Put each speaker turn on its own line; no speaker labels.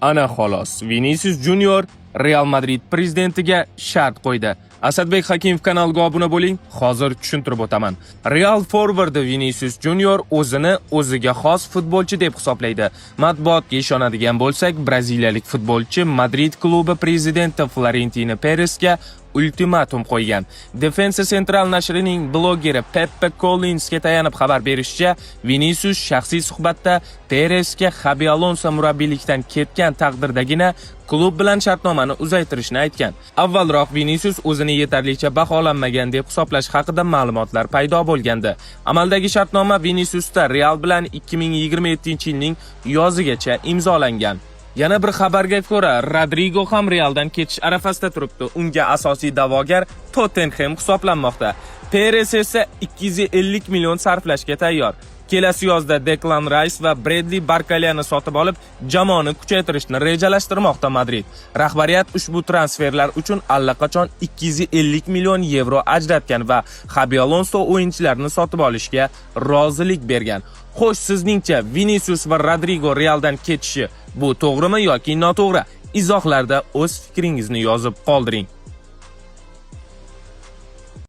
Ana xolos, Vinicius Junior Real Madrid prezidentiga shart qo'ydi. Asadbek Hakimov kanaliga obuna bo'ling. Hozir tushuntirib o'taman. Real forvardi Vinicius Junior o'zini o'ziga xos futbolchi deb hisoblaydi. Matbuotga ishonadigan bo'lsak, braziliyalik futbolchi Madrid klubi prezidenti Florentino Perezga ultimatum qo'ygan. Defensa Central nashrining blogeri Pepe Collinsga tayanib xabar berishicha, Vinicius shaxsiy suhbatda Perezga Xabi Alonso murabbiylikdan ketgan taqdirdagina klub bilan shartnomani uzaytirishni aytgan. Avvalroq Vinicius o'zini yetarlicha baholanmagan deb hisoblash haqida ma'lumotlar paydo bo'lgandi. Amaldagi shartnoma Viniciusda Real bilan 2027-yilning yozigacha imzolangan. Yana bir xabarga ko'ra, Rodrigo ham Realdan ketish arafasida turibdi. Unga asosiy da'vogar Tottenham hisoblanmoqda. Perez esa 250 million sarflashga tayyor. Kelasi yozda Declan Rice va Bradley Barkalani sotib olib, jamoani kuchaytirishni rejalashtirmoqda Madrid. Rahbariyat ushbu transferlar uchun allaqachon 250 million yevro ajratgan va Xabi Alonso o'yinchilarni sotib olishga rozilik bergan. Xo'sh, sizningcha Vinicius va Rodrigo Realdan ketishi bu to'g'rimi yoki noto'g'ri? Izohlarda o'z fikringizni yozib qoldiring.